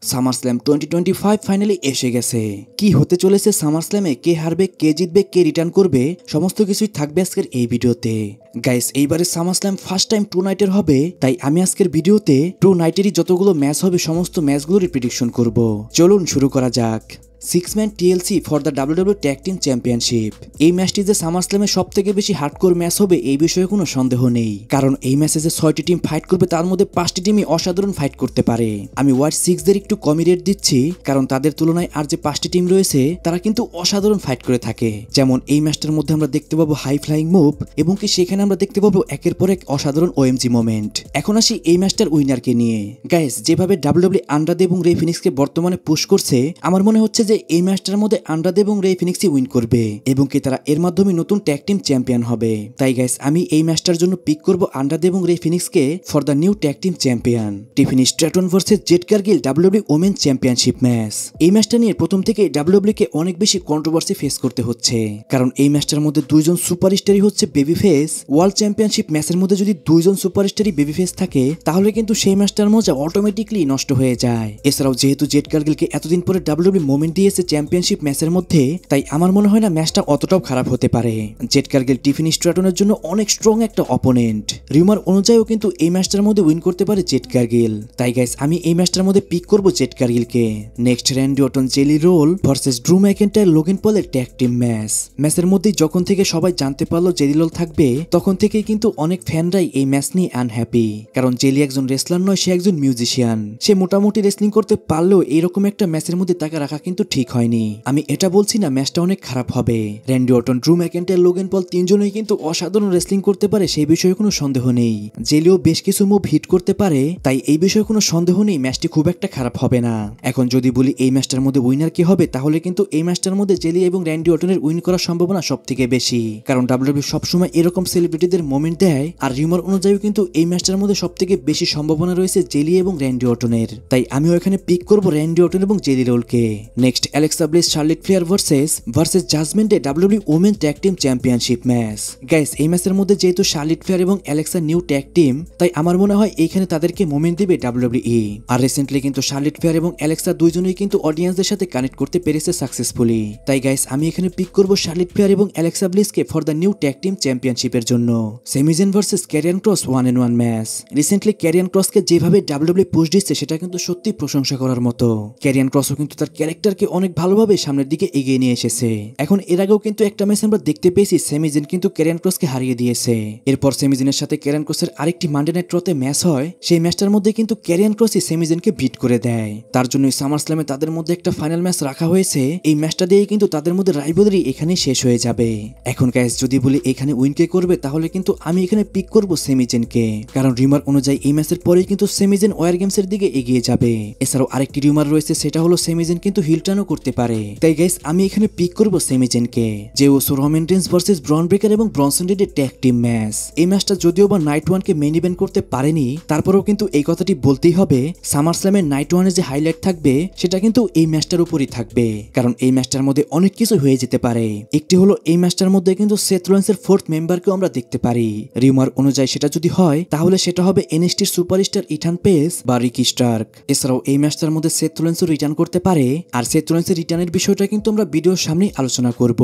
SummerSlam 2025 finally এসে গেছে। কি হতে চলেছে সামারস্ল্যামে, কে হারবে, কে জিতবে, কে রিটার্ন করবে, সমস্ত কিছুই থাকবে আজকের এই ভিডিওতে। গাইস, এইবারে সামারস্ল্যাম ফার্স্ট টাইম 2 নাইটের হবে, তাই আমি আজকের ভিডিওতে 2 নাইটেরই যতগুলো ম্যাচ হবে সমস্ত ম্যাচগুলোর প্রেডিকশন করব। চলুন শুরু করা যাক। 6-man TLC for the WWE tag team championship. এই ম্যাচটি যে সামারস্ল্যামে সব থেকে বেশি হার্ডকোর ম্যাচ হবে এই বিষয়ে কোনো সন্দেহ নেই, কারণ এই ম্যাচে যে 6টি টিম ফাইট করবে তার মধ্যে 5টি টিমই অসাধারণ ফাইট করতে পারে। আমি ওয়াইড 6দের একটু কমই রেট দিচ্ছি, কারণ তাদের তুলনায় আর যে 5টি টিম রয়েছে তারা কিন্তু অসাধারণ ফাইট করে থাকে। যেমন এই ম্যাচটার মধ্যে আমরা দেখতে পাবো হাই ফ্লাইং মুভ, এবং কি সেখানে আমরা দেখতে পাবো একের পর এক অসাধারণ OMG মোমেন্ট। এখন আসি এই ম্যাচটার উইনারকে নিয়ে। গাইস, যেভাবে WWE আন্ড্রাদে এবং রে ফিনিক্সকে বর্তমানে পুশ করছে, আমার মনে হচ্ছে যে এই ম্যাচটার মধ্যে আন্ড্রাদে এবং রে ফিনিক্সই উইন করবে, এবং কি তারা এর মাধ্যমে নতুন ট্যাগ টিম চ্যাম্পিয়ন হবে। তাই গাইস, আমি এই ম্যাচটার জন্য পিক করব আন্ড্রাদে এবং রে ফিনিক্সকে for the new tag team champion. Tiffany Stratton versus Jade Cargill WWE women championship match. এই ম্যাচটা নিয়ে প্রথম থেকে WWE কে অনেক বেশি কন্ট্রোভার্সি ফেস করতে হচ্ছে, কারণ এই ম্যাচটার মধ্যে দুইজন সুপারস্টারই হচ্ছে বেবি ফেস। ওয়ার্ল্ড চ্যাম্পিয়নশিপ ম্যাচের মধ্যে যদি দুইজন সুপারস্টারই বেবি ফেস থাকে, তাহলে কিন্তু সেই ম্যাচটার মজা অটোমেটিকলি নষ্ট হয়ে যায়। এছাড়াও যেহেতু জেড কারগিলকে এতদিন পরে WWE মোমেন্ট দিয়েছে চ্যাম্পিয়নশিপ ম্যাচের মধ্যে, তাই আমার মনে হয় না ম্যাচটা অতটাও খারাপ হতে পারে। জেড কারগিল টিফিনি স্ট্র্যাটনের জন্য অনেক স্ট্রং একটা অপোনেন্ট। রিউমার অনুযায়ীও কিন্তু এই ম্যাচটার মধ্যে উইন করতে পারে জেড কারগিল। তাই গাইস, আমি এই ম্যাচটার মধ্যে পিক করব জেড কারগিলকে। Next, Randy Orton Jelly Roll versus Drew McIntyre Logan পলের ট্যাগ টিম ম্যাচ। ম্যাচের মধ্যেই যখন থেকে সবাই জানতে পারলো জেলি রোল থাকবে, তখন থেকেই কিন্তু অনেক ফ্যানরাই এই ম্যাচ নিয়ে আনহ্যাপি, কারণ জেলি একজন রেসলার নয়, সে একজন মিউজিশিয়ান। সে মোটামুটি রেসলিং করতে পারলেও এইরকম একটা ম্যাচের মধ্যে তাকে রাখা কিন্তু ঠিক হয়নি। আমি এটা বলছি না ম্যাচটা অনেক খারাপ হবে। Randy Orton, ড্রু McIntyre, Logan Paul তিনজনেই কিন্তু অসাধারণ রেসলিং করতে পারে, সেই বিষয়ে কোনো সন্দেহ নেই। জেলিও বেশ কিছু মুভ হিট করতে পারে, তাই এই বিষয়ে কোনো সন্দেহ নেই ম্যাচটি খুব একটা খারাপ হবে না। এখন যদি বলি এই ম্যাচটার মধ্যে উইনার কি হবে, তাহলে কিন্তু এই ম্যাচটার মধ্যে জেলি এবং র্যান্ডি অর্টনের উইন করার সম্ভাবনা সব থেকে বেশি, কারণ WWE সবসময় এরকম সেলিব্রিটিদের মোমেন্ট দেয়। আর রিউমার অনুযায়ী কিন্তু এই ম্যাচটার মধ্যে সব থেকে বেশি সম্ভাবনা রয়েছে জেলি এবং র্যান্ডি অর্টনের, তাই আমিও এখানে পিক করব র্যান্ডি অর্টন এবং জেলি রোলকে। Next, Alexa Bliss Charlotte Flair versus জাজমেন্টে WWE women tag team championship match. Guys, এই ম্যাচের মধ্যে যেহেতু শার্লেট ফ্লেয়ার এবং অ্যালেক্সা নিউ ট্যাগ টিম, তাই আমার মনে হয় এইখানে তাদেরকে মোমেন্ট দিবে WWE। আর রিসেন্টলি কিন্তু শার্লেট ফ্লেয়ার এবং অ্যালেক্সা দুইজনেই কিন্তু অডিয়েন্সদের সাথে কানেক্ট করতে পেরেছে সাকসেসফুলি। তাই গাইস, আমি এখানে পিক করব শার্লেট ফ্লেয়ার এবং অ্যালেক্সা ব্লিসকে for the new tag team চ্যাম্পিয়নশিপের জন্য। Sami Zayn versus Carrion Kross 1-on-1 match. Recently Carrion ক্রসকে যেভাবে WWE পুশ দিচ্ছে সেটা কিন্তু সত্যি প্রশংসা করার মতো। ক্যারিয়ান ক্রসও কিন্তু তার ক্যারেক্টারকে অনেক ভালোভাবে সামনের দিকে এগিয়ে নিয়ে এসেছে। এখন এর আগেও কিন্তু একটা ম্যাচ আমরা দেখতে পেয়েছি সেমি জেন কিন্তু ক্যারিয়ান ক্রসকে হারিয়ে দিয়েছে। এরপর সেমি জেনের সাথে ক্যারিয়ান ক্রসের আরেকটি মানডে নাইট রতে ম্যাচ হয়, সেই ম্যাচটার মধ্যে কিন্তু ক্যারিয়ান ক্রসই সেমি জেনকে বিট করে দেয়। তার জন্যই সামারস্ল্যামে তাদের মধ্যে একটা ফাইনাল ম্যাচ রাখা হয়েছে। এই ম্যাচটা দিয়ে কিন্তু তাদের মধ্যে রাইভালরি এখানেই শেষ হয়ে যাবে। এখন গাইস, যদি বলি এখানে উইন কে করবে, তাহলে কিন্তু আমি এখানে পিক করব সেমি জেনকে, কারণ রিউমার অনুযায়ী এই ম্যাচের পরেই কিন্তু সেমি জেন ওয়ার গেমসের দিকে এগিয়ে যাবে। এছাড়াও আরেকটি রিউমার রয়েছে, সেটা হলো সেমি জেন কিন্তু হিল টার্নও করতে পারে। তাই গাইস, আমি এখানে পিক করব সেমি জেনকে। Jey Uso, Roman Reigns versus Bron Breakker এবং ব্রনসন রিডের ট্যাগ টিম ম্যাচ। এই ম্যাচটা যদিও বা নাইট ওয়ানকে মেইন ইভেন্ট করতে পারেনি, তারপরেও কিন্তু এই কথাটি বলতেই হবে, সামারস্ল্যামের নাইট ওয়ানে যে হাইলাইট থাকবে সেটা কিন্তু এই ম্যাচটার উপরই থাকবে, কারণ এই ম্যাচটার মধ্যে অনেক কিছু হয়ে যেতে পারে। একটি হলো এই ম্যাচটার মধ্যে কিন্তু সেথ রোলিন্সের 4th মেম্বারকেও আমরা দেখতে পারি। রিউমার অনুযায়ী সেটা যদি হয়, তাহলে সেটা হবে NXTর সুপারস্টার ইথান পেস বা রিকি স্টার্ক। এছাড়াও এই ম্যাচটার মধ্যে সেথ রোলিন্সও রিটার্ন করতে পারে, আর সেথ রোলিন্সের রিটার্নের বিষয়টা কিন্তু আমরা ভিডিওর সামনেই আলোচনা করব।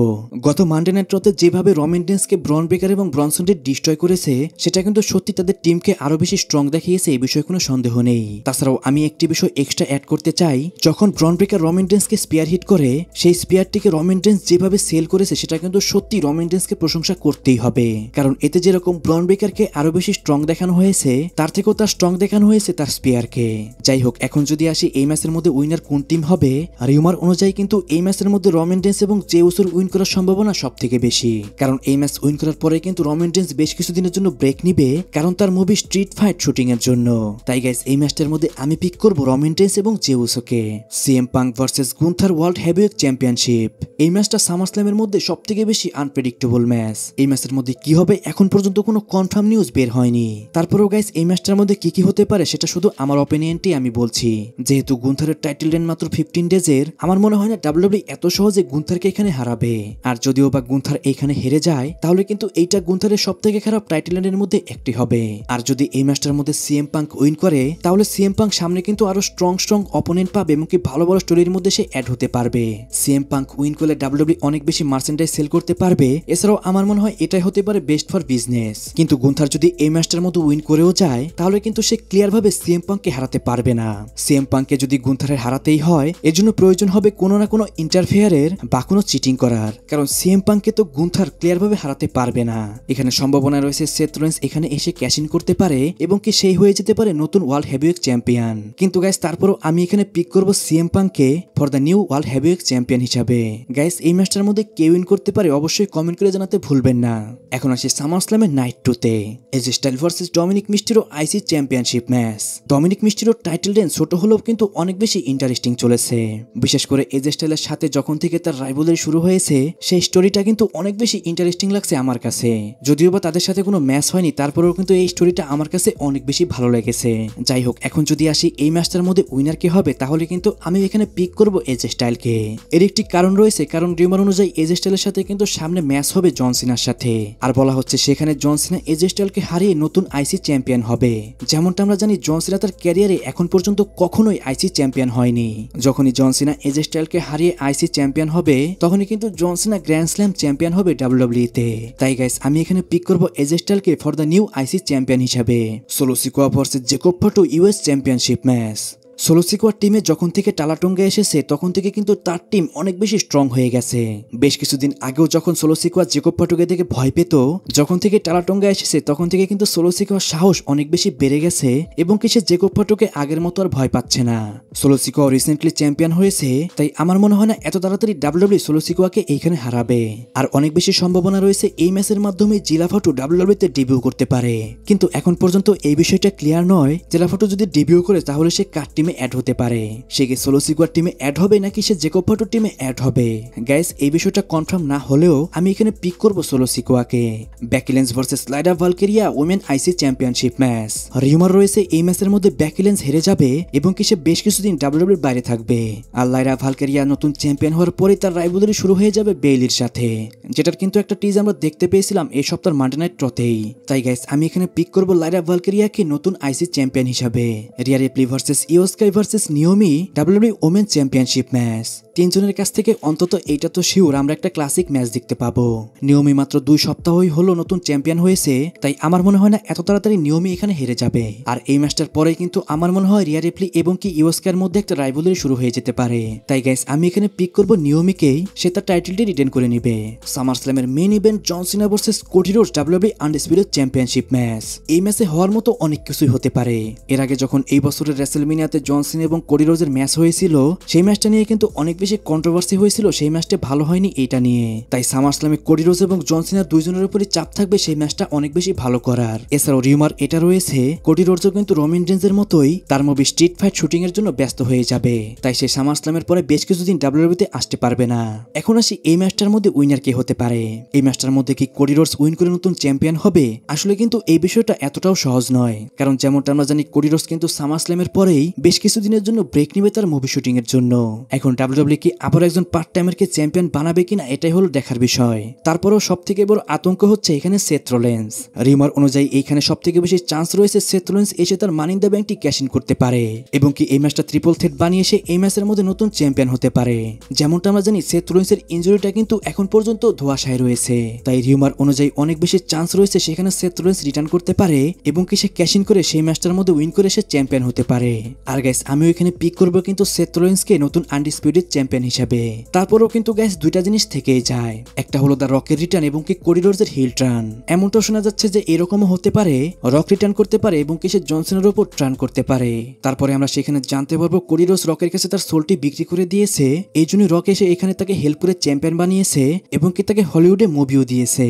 গত মানডে নাইট রতে যেভাবে রমান রেইনসকে ব্রন ব্রেকার এবং ব্রনসন রিড ডিস্ট্রয় করেছে, সেটা কিন্তু সত্যি তাদের টিমকে আরো বেশি স্ট্রং দেখিয়েছে, এই বিষয়ে কোনো সন্দেহ নেই। তাছাড়াও আমি একটি বিষয় এক্সট্রা অ্যাড করতে চাই, যখন ব্রন ব্রেকার রমান রেইনসকে স্পিয়ার হিট করে, সেই স্পিয়ারটিকে রমান রেইনস যেভাবে সেল করেছে সেটা কিন্তু সত্যি রমান রেইনসকে প্রশংসা করতেই হবে, কারণ এতে যেরকম ব্রন ব্রেকারকে আরো বেশি স্ট্রং দেখানো হয়েছে, তার থেকেও তার স্ট্রং দেখানো হয়েছে তার স্পিয়ারকে। যাই হোক, এখন যদি আসি এই ম্যাচের মধ্যে উইনার কোন টিম হবে, রিউমার অনুযায়ী কিন্তু এই ম্যাচের মধ্যে রমান রেইনস এবং জেউসোর উইন করার সম্ভাবনা সব থেকে বেশি, কারণ এই ম্যাচ উইন করার পরে কিন্তু রমান রেইনস বেশ কিছুদিনের জন্য ব্রেক নিবে, কারণ তার মুভি স্ট্রিট ফাইট শুটিং এর জন্য। তাই গাইস, এই ম্যাচটার মধ্যে আমি পিক করব রমান রেইনস এবং জেউসোকে। CM Punk versus Gunther world heavyweight championship. এই ম্যাচটা সামারস্ল্যামের মধ্যে সব থেকে বেশি আনপ্রেডিক্টেবল ম্যাচ। এই ম্যাচের মধ্যে কি হবে এখন পর্যন্ত কোনো কনফার্ম নিউজ বের হয়নি। তারপরেও গাইস, এই ম্যাচটার মধ্যে কি কি হতে পারে সেটা শুধু আমার অপিনিয়নটি আমি বলছি। যেহেতু গুন্থারের টাইটেল রেন মাত্র 15 ডেজের, আমার মনে হয় না ডাব্লিউডাব্লিউ এত সহজে গুন্থারকে এখানে হারাবে। আর যদিও বা গুন্থার এইখানে হেরে যায় তাহলে কিন্তু এইটা গুন্থারের সবথেকে খারাপ টাইটেল রানের মধ্যে একটি হবে। আর যদি এই ম্যাচটার মধ্যে সিএম পাঙ্ক উইন করে তাহলে সিএম পাঙ্ক সামনে কিন্তু আরো স্ট্রং অপোনেন্ট পাবে এবং কি ভালো ভালো স্টোরির মধ্যে সে অ্যাড হতে পারবে। সিএম পাঙ্ক উইন করলে ডাব্লিউডাব্লিউ অনেক বেশি মার্চেন্ডাইজ সেল করতে পারবে। এছাড়াও আমার মনে হয় এটাই হতে পারে বেস্ট ফর বিজনেস। কিন্তু গুন্থার যদি এই ম্যাচটার মধ্যে উইন করেও যায় তাহলে কিন্তু সে ক্লিয়ার ভাবে সিএম পাঙ্ককে হারাতে পারবে না। সিএম পাঙ্ককে যদি গুন্থারের হারাতেই হয় এর জন্য প্রয়োজন হবে কোনো না কোনো ইন্টারফেয়ারের বা কোনো চিটিং করার, কারণ সিএম পাঙ্ককে তো গুন্থার ক্লিয়ার ভাবে হারাতে পারবে না। এখানে সম্ভাবনা রয়েছে সেথ রোলিন্স এখানে এসে ক্যাশ ইন করতে পারে এবং কি সেই হয়ে যেতে পারে নতুন ওয়ার্ল্ড হেভিওয়েট চ্যাম্পিয়ন। কিন্তু গাইস তারপরও আমি এখানে পিক করব সিএম পাঙ্ককে for the new world heavyweight champion হিসাবে। গাইস এই ম্যাচটার মধ্যে কে উইন করতে পারে অবশ্যই কমেন্ট করে জানাতে ভুলবেন না। এখন আসি সামারস্ল্যামের নাইট 2-তে AJ Styles versus Dominik Mysterio IC championship match. Dominik মিস্টেরোর টাইটেল রেঞ্জ ছোট হলেও কিন্তু অনেক বেশি ইন্টারেস্টিং চলেছে। বিশেষ করে এজে স্টাইলের সাথে যখন থেকে তার রাইভালরি শুরু হয়েছে সেই স্টোরিটা কিন্তু অনেক বেশি ইন্টারেস্টিং লাগছে আমার কাছে। যদিও বা তাদের সাথে কোনো ম্যাচ হয়নি তারপরেও কিন্তু এই স্টোরিটা আমার কাছে অনেক বেশি ভালো লেগেছে। যাই হোক, এখন যদি আসি এই ম্যাচটার মধ্যে উইনার কে হবে তাহলে কিন্তু আমি এখানে পিক করব এজে স্টাইলকে। এর একটি কারণ রয়েছে, কারণ রিউমার অনুযায়ী এজে স্টাইলের সাথে কিন্তু সামনে ম্যাচ হবে জন সিনার সাথে। আর বলা হচ্ছে সেখানে জন সিনা এজে স্টাইলকে হারিয়ে নতুন আইসি চ্যাম্পিয়ন হবে। যেমনটা আমরা জানি জন সিনা তার ক্যারিয়ারে এখন পর্যন্ত কখনোই আইসি চ্যাম্পিয়ন হয়নি। যখনই জন সিনা এজে স্টাইলকে হারিয়ে আইসি চ্যাম্পিয়ন হবে তখনই কিন্তু জন সিনা গ্র্যান্ড স্ল্যাম চ্যাম্পিয়ন হবে ডাব্লিউডাব্লিউ তে। তাই গাইস আমি এখানে পিক করব এজে স্টাইলকে for the new IC champion হিসাবে। Solo Sikoa versus Jacob Fatu US championship match. Solo সিকোয়ার টিমে যখন থেকে টালাটুঙ্গা এসেছে তখন থেকে কিন্তু তার টিম অনেক বেশি স্ট্রং হয়ে গেছে। বেশ কিছুদিন আগেও যখন সোলো সিকোয়া জেকব ফাটোকে দেখে ভয় পেত, যখন থেকে টালাটুঙ্গা এসেছে তখন থেকে কিন্তু সোলো সিকোয়ার সাহস অনেক বেশি বেড়ে গেছে এবং কি সে জেকব ফাটোকে আগের মতো আর ভয় পাচ্ছে না। সোলো সিকোয়া রিসেন্টলি চ্যাম্পিয়ন হয়েছে, তাই আমার মনে হয় না এত তাড়াতাড়ি ডাব্লিউডাব্লিউ সোলো সিকোয়াকে এইখানে হারাবে। আর অনেক বেশি সম্ভাবনা রয়েছে এই ম্যাচের মাধ্যমে জিলা ফাটো ডাব্লিউডাব্লিউ তে ডেবিউ করতে পারে। কিন্তু এখন পর্যন্ত এই বিষয়টা ক্লিয়ার নয় জিলা ফাটো যদি ডেবিউ করে তাহলে সে কার টিমে অ্যাড হতে পারে। সে কি সোলো সিকোয়ার টিমে অ্যাড হবে নাকি সে জেকব ফাটোর টিমে অ্যাড হবে? গাইস এই বিষয়টা কনফার্ম না হলেও আমি এখানে পিক করব সোলো সিকোয়াকে। Becky Lynch versus Lyra Valkyria women IC championship match. Rumour রয়েছে এই ম্যাচের মধ্যে বেকি লিঞ্চ হেরে যাবে এবং কি সে বেশ কিছুদিন ডাব্লিউডাব্লিউর বাইরে থাকবে। আর লাইরা ভালকেরিয়া নতুন চ্যাম্পিয়ন হওয়ার পরে তার রাইভালরি শুরু হয়ে যাবে বেইলির সাথে, যেটার কিন্তু একটা টিজ আমরা দেখতে পেয়েছিলাম এই সপ্তাহের মানডে নাইট ট্রতেই। তাই গাইস আমি এখানে পিক করব লাইরা ভালকেরিয়াকে নতুন আইসি চ্যাম্পিয়ন হিসাবে। Rhea Ripley versus Iyo Sky versus Naomi WW women championship match. তিনজনের কাছ থেকে অন্তত এইটা তো শিওর আমরা একটা ক্লাসিক ম্যাচ দেখতে পাবো। নিওমি মাত্র 2 সপ্তাহই হলো নতুন চ্যাম্পিয়ন হয়েছে, তাই আমার মনে হয় না এত তাড়াতাড়ি নিওমি এখানে হেরে যাবে। আর এই ম্যাচটার পরে কিন্তু আমার মনে হয় রিয়া রিপ্লি এবং কি ইয়ো স্কাইয়ের মধ্যে একটা রাইভালরি শুরু হয়ে যেতে পারে। তাই গাইস আমি এখানে পিক করব নিওমিকেই, সে তার টাইটেলটি রিটেন করে নেবে। সামারস্ল্যামের main event John Cena versus Cody Rhodes WW undisputed championship match. এই ম্যাচে হওয়ার মতো অনেক কিছুই হতে পারে। এর আগে যখন এই বছরের রেসলমেনিয়াতে জন সিনা এবং কোডি রোডসের ম্যাচ হয়েছিল সেই ম্যাচটা নিয়ে কিন্তু অনেক বেশি কন্ট্রোভার্সি হয়েছিল, সেই ম্যাচটা ভালো হয়নি এইটা নিয়ে। তাই সামারস্ল্যামে কোডি রোডস এবং জন সিনা দুইজনের উপরই চাপ থাকবে সেই ম্যাচটা অনেক বেশি ভালো করার। এছাড়াও রিউমার এটা রয়েছে কোডি রোডসও কিন্তু রোমান রেঞ্জের মতোই তার মুভি স্ট্রিট ফাইট শুটিং এর জন্য ব্যস্ত হয়ে যাবে, তাই সে সামারস্ল্যামের পরে বেশ কিছুদিন ডাব্লিউডাব্লিউতে আসতে পারবে না। এখন আসি এই ম্যাচটার মধ্যে উইনার কে হতে পারে। এই ম্যাচটার মধ্যে কি কোডি রোডস উইন করে নতুন চ্যাম্পিয়ন হবে? আসলে কিন্তু এই বিষয়টা এতটাও সহজ নয়, কারণ যেমনটা আমরা জানি কোডি রোডস কিন্তু সামারস্ল্যামের পরেই বেশ কিছুদিনের জন্য ব্রেক নিবে তার মুভি শুটিং এর জন্য। এখন ডাব্লিউডাব্লিউ কি আবার একজন পার্ট টাইমার কে চ্যাম্পিয়ন বানাবে কিনা এটাই হলো দেখার বিষয়। তারপরেও সবথেকে বড় আতঙ্ক হচ্ছে এখানে সেথ রোলিন্স। রিউমার অনুযায়ী এইখানে সবথেকে বেশি চান্স রয়েছে সেথ রোলিন্স এসে তার মানি ইন দ্য ব্যাংকটি ক্যাশ ইন করতে পারে এবং কি এই ম্যাচটা ট্রিপল থ্রেট বানিয়ে এসে এই ম্যাচের মধ্যে নতুন চ্যাম্পিয়ন হতে পারে। যেমনটা আমরা জানি সেথ রোলিন্সের ইনজুরিটা কিন্তু এখন পর্যন্ত ধোঁয়াশায় রয়েছে, তাই রিউমার অনুযায়ী অনেক বেশি চান্স রয়েছে সেখানে সেথ রোলিন্স রিটার্ন করতে পারে এবং কি সে ক্যাশ ইন করে সেই ম্যাচটার মধ্যে উইন করে সে চ্যাম্পিয়ন হতে পারে। আর গাইস আমিও এখানে পিক করবো কিন্তু সেথ রোলিন্সকে নতুন আনডিসপিউটেড চ্যাম্পিয়ন হিসেবে। তারপরেও কিন্তু গাইস দুইটা জিনিস থেকেই যায়, একটা হলো দ্য রকের রিটার্ন এবং কি কোডি রোডসের হিল টার্ন। এমনটাও শোনা যাচ্ছে যে এরকমও হতে পারে রক রিটার্ন করতে পারে এবং কি সে জনসনের উপর টার্ন করতে পারে। তারপরে আমরা সেখানে জানতে পারবো কোডি রোডস রকের কাছে তার সোলটি বিক্রি করে দিয়েছে, এই জন্য রক এসে এখানে তাকে হেল্প করে চ্যাম্পিয়ন বানিয়েছে এবং কি তাকে হলিউডে মুভিও দিয়েছে।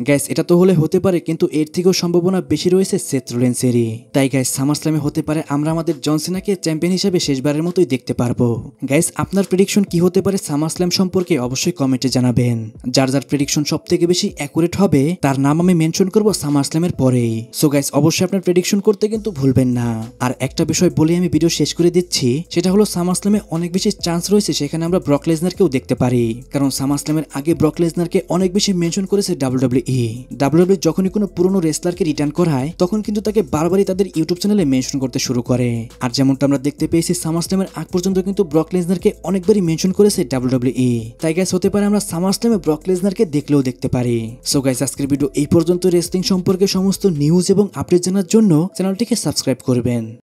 গাইস এটা তো হলে হতে পারে, কিন্তু এর থেকেও সম্ভাবনা বেশি রয়েছে সেথ রোলিন্সেরই। তাই গাইস সামারস্ল্যামে হতে পারে আমরা আমাদের জন সিনাকে চ্যাম্পিয়ন হিসেবে শেষবারের মতোই দেখতে পারবো। গাইস, আপনার প্রেডিকশন কি হতে পারে সামারস্ল্যাম সম্পর্কে অবশ্যই কমেন্টে জানাবেন। যার যার প্রেডিকশন সব থেকে বেশি অ্যাকুরেট হবে তার নাম আমি মেনশন করবো সামারস্ল্যামের পরেই। সো গাইস, অবশ্যই আপনার প্রেডিকশন করতে কিন্তু ভুলবেন না। আর একটা বিষয় বলে আমি ভিডিও শেষ করে দিচ্ছি, সেটা হলো সামারস্ল্যামে অনেক বেশি চান্স রয়েছে সেখানে আমরা ব্রক লেসনারকেও দেখতে পারি, কারণ সামারস্ল্যামের আগে ব্রক লেসনারকে অনেক বেশি মেনশন করেছে ডাব্লিউডাব্লিউই যখনই কোনো পুরনো রেসলারকে রিটার্ন করায় তখন কিন্তু তাকে বারবারই তাদের ইউটিউব চ্যানেলে মেনশন করতে শুরু করে। আর যেমনটা আমরা দেখতে পেয়েছি সামারস্ল্যামের আগ পর্যন্ত কিন্তু ব্রক লেসনারকে অনেকবারই মেনশন করেছে ডাব্লিউডাব্লিউই। তাই গাইস, হতে পারে আমরা সামারস্ল্যামে ব্রক লেসনারকে দেখলেও দেখতে পারি। সো গাইস, আজকের ভিডিও এই পর্যন্ত। রেসলিং সম্পর্কে সমস্ত নিউজ এবং আপডেট জানার জন্য চ্যানেলটিকে সাবস্ক্রাইব করবেন।